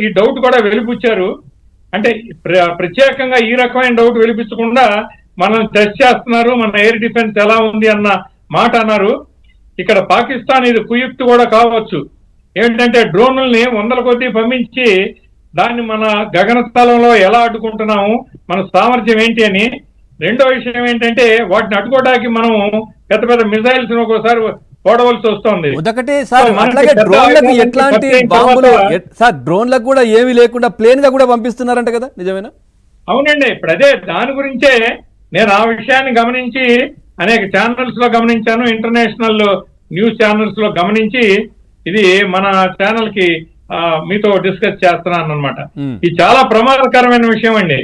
ఈ డౌట్ కూడా వెలిపుచ్చారు. అంటే ప్రత్యేకంగా ఈ రకమైన డౌట్ వెలిపించకుండా మనం టెస్ట్ చేస్తున్నారు, మన ఎయిర్ డిఫెన్స్ ఎలా ఉంది అన్న మాట అన్నారు. ఇక్కడ పాకిస్తాన్ ఇది కుయుక్తి కూడా కావచ్చు. ఏంటంటే డ్రోన్లని వందల కొద్దీ పంపించి దాన్ని మన గగనస్థలంలో ఎలా అడ్డుకుంటున్నాము, మన సామర్థ్యం ఏంటి అని. రెండో విషయం ఏంటంటే వాటిని అడ్డుకోవడానికి మనం పెద్ద పెద్ద మిసైల్స్ ఒక్కోసారి పోడవలసి వస్తుంది. ఒకటి సార్, అట్లాగే డ్రోన్లకు ఎట్లాంటి బాంబులు సార్, డ్రోన్లకు కూడా ఏమీ లేకుండా ప్లేన్ గా కూడా పంపిస్తున్నారంట కదా, నిజమేనా? అవునండి, ఇప్పుడు అదే దాని గురించే నేను ఆ విషయాన్ని గమనించి అనేక ఛానల్స్ లో గమనించాను, ఇంటర్నేషనల్ న్యూస్ ఛానల్స్ లో గమనించి ఇది మన ఛానల్ కి మీతో డిస్కస్ చేస్తున్నాను అనమాట. ఇది చాలా ప్రమాదకరమైన విషయం అండి.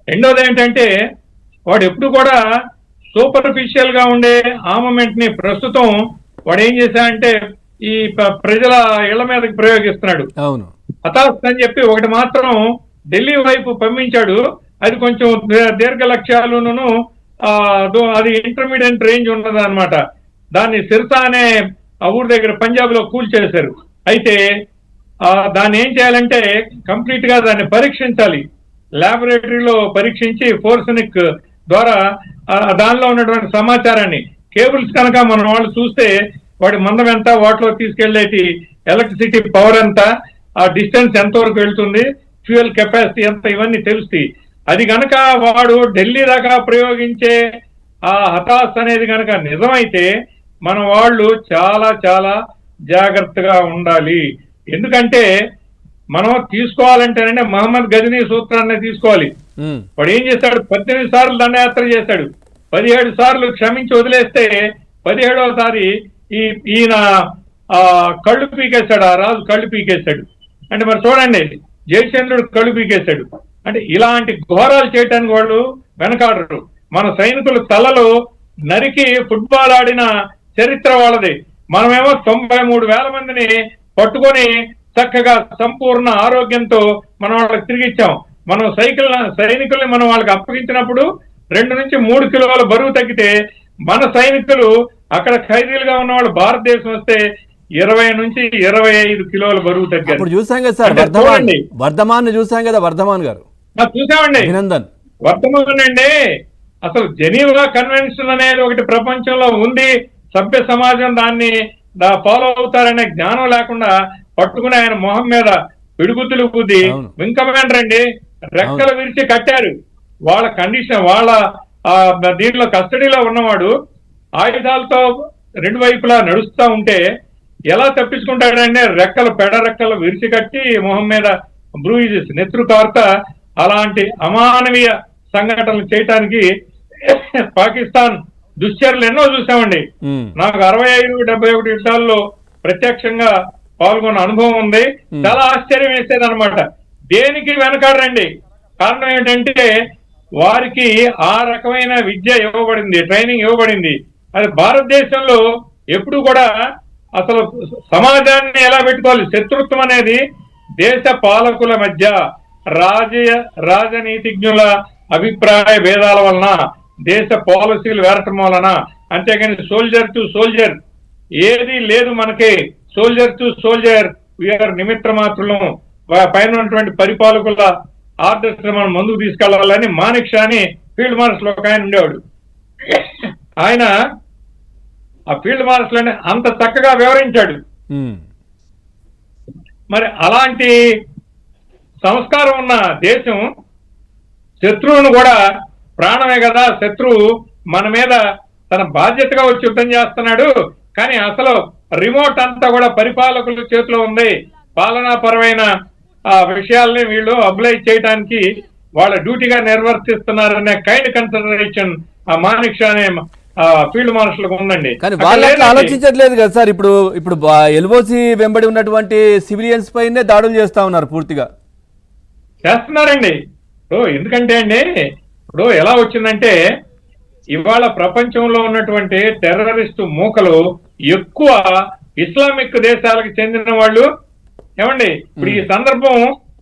రెండోది ఏంటంటే వాడు ఎప్పుడు కూడా సూపర్ఫిషియల్ గా ఉండే ఆర్మమెంట్ ని ప్రస్తుతం వాడు ఏం చేశాడంటే ఈ ప్రజల ఇళ్ల మీదకి ప్రయోగిస్తున్నాడు. అవును, హతాశ అని చెప్పి ఒకటి మాత్రం ఢిల్లీ వైపు పంపించాడు. అది కొంచెం దీర్ఘ లక్ష్యాలను అది ఇంటర్మీడియట్ రేంజ్ ఉన్నది అనమాట. దాన్ని సిర్సా అనే ఆ ఊరి దగ్గర పంజాబ్ లో కూల్చేశారు. అయితే దాన్ని ఏం చేయాలంటే కంప్లీట్ గా దాన్ని పరీక్షించాలి, ల్యాబొరేటరీలో పరీక్షించి ఫోర్సనిక్ ద్వారా దానిలో ఉన్నటువంటి సమాచారాన్ని కేబుల్స్ కనుక మన వాళ్ళు చూస్తే వాడి మందం ఎంత, వాటిలో తీసుకెళ్లేటి ఎలక్ట్రిసిటీ పవర్ ఎంత, ఆ డిస్టెన్స్ ఎంతవరకు వెళ్తుంది, ఫ్యూయల్ కెపాసిటీ ఎంత, ఇవన్నీ తెలుస్తాయి. అది కనుక వాడు ఢిల్లీ దాకా ప్రయోగించే ఆ హతాశ అనేది కనుక నిజమైతే మన వాళ్ళు చాలా చాలా జాగ్రత్తగా ఉండాలి. ఎందుకంటే మనం తీసుకోవాలంటేనంటే మహమ్మద్ గజనీ సూత్రాన్ని తీసుకోవాలి. వాడు ఏం చేశాడు, 18 సార్లు దండయాత్ర చేశాడు, 17 సార్లు క్షమించి వదిలేస్తే 17వసారి ఈయన కళ్ళు పీకేశాడు, ఆ రాజు కళ్ళు పీకేశాడు. అంటే మరి చూడండి, జయచంద్రుడు కళ్ళు పీకేశాడు. అంటే ఇలాంటి ఘోరాలు చేయటానికి వాళ్ళు వెనకాడరు. మన సైనికుల తలలు నరికి ఫుట్బాల్ ఆడిన చరిత్ర వాళ్ళది. మనమేమో 93,000 మందిని పట్టుకొని చక్కగా సంపూర్ణ ఆరోగ్యంతో మనం వాళ్ళకి తిరిగిచ్చాం. మనం సైనికుల్ని మనం వాళ్ళకి అప్పగించినప్పుడు 2 నుంచి 3 కిలోల బరువు తగ్గితే మన సైనికులు అక్కడ ఖైదీలుగా ఉన్న వాళ్ళు భారతదేశం వస్తే 20 నుంచి 25 కిలోల బరువు తగ్గారు. చూసాం కదా సార్, వర్ధమాన్ చూసాం కదా, వర్ధమాన్ గారు చూసామండి. అభినందన్. వర్ధమాన్ అండి, అసలు జెనీవా కన్వెన్షన్ అనేది ఒకటి ప్రపంచంలో ఉంది, సభ్య సమాజం దాన్ని ఫాలో అవుతారనే జ్ఞానం లేకుండా పట్టుకుని ఆయన మొహం మీద పిడుగుతులు బుద్ధి వింగ్ కమాండర్ అండి, రెక్కలు విరిచి కట్టారు. వాళ్ళ కండిషన్, వాళ్ళ దీంట్లో కస్టడీలో ఉన్నవాడు ఆయుధాలతో 2 వైపులా నడుస్తా ఉంటే ఎలా తప్పించుకుంటాడంటే పెడ రెక్కలు విరిచి కట్టి మొహం మీద బ్రూయిజెస్, నెత్తురు కార్త, అలాంటి అమానవీయ సంఘటనలు చేయటానికి పాకిస్తాన్ దుశ్చర్యలు ఎన్నో చూసామండి. నాకు 65-71 యుద్ధాల్లో ప్రత్యక్షంగా పాల్గొన్న అనుభవం ఉంది. చాలా ఆశ్చర్యం వేసేది అనమాట. దేనికి వెనకాడరండి. కారణం ఏంటంటే వారికి ఆ రకమైన విద్య ఇవ్వబడింది, ట్రైనింగ్ ఇవ్వబడింది. అది భారతదేశంలో ఎప్పుడు కూడా అసలు సమాజాన్ని ఎలా పెట్టుకోవాలి, శత్రుత్వం అనేది దేశ పాలకుల మధ్య రాజనీతిజ్ఞుల అభిప్రాయ భేదాల వలన, దేశ పాలసీలు వేరటం వలన, అంతేగాని సోల్జర్ టు సోల్జర్ ఏది లేదు. మనకి సోల్జర్ టు సోల్జర్ వీఆర్ నిమిత్త మాత్రం. పైన ఉన్నటువంటి పరిపాలకుల ఆర్డర్స్ మనం ముందుకు తీసుకెళ్లాలని మానిక్ షా అని ఫీల్డ్ మార్షల్ ఒక ఆయన ఉండేవాడు. ఆయన ఆ ఫీల్డ్ మార్షల్ అని అంత చక్కగా వివరించాడు. మరి అలాంటి సంస్కారం ఉన్న దేశం శత్రువును కూడా ప్రాణమే కదా, శత్రువు మన మీద తన బాధ్యతగా వచ్చి యుద్ధం చేస్తున్నాడు. కానీ అసలు రిమోట్ అంతా కూడా పరిపాలకుల చేతిలో ఉంది. పాలనాపరమైన విషయాల్ని వీళ్ళు అబ్లైజ్ చేయడానికి వాళ్ళ డ్యూటీగా నిర్వర్తిస్తున్నారనే కైండ్ కన్సిడరేషన్ ఆ మానిక్ షా అనే ఫీల్డ్ మార్షల్ ఉందండి. కానీ వాళ్ళు ఆలోచించట్లేదు కదా సార్. ఇప్పుడు ఎల్ఓసి వెంబడి ఉన్నటువంటి సివిలియన్స్ పైనే దాడులు చేస్తా ఉన్నారు, పూర్తిగా చేస్తున్నారండి. ఎందుకంటే అండి, ఇప్పుడు ఎలా వచ్చిందంటే ఇవాళ ప్రపంచంలో ఉన్నటువంటి టెర్రరిస్టు మూకలు ఎక్కువ ఇస్లామిక్ దేశాలకు చెందిన వాళ్ళు. ఏమండి, ఇప్పుడు ఈ సందర్భం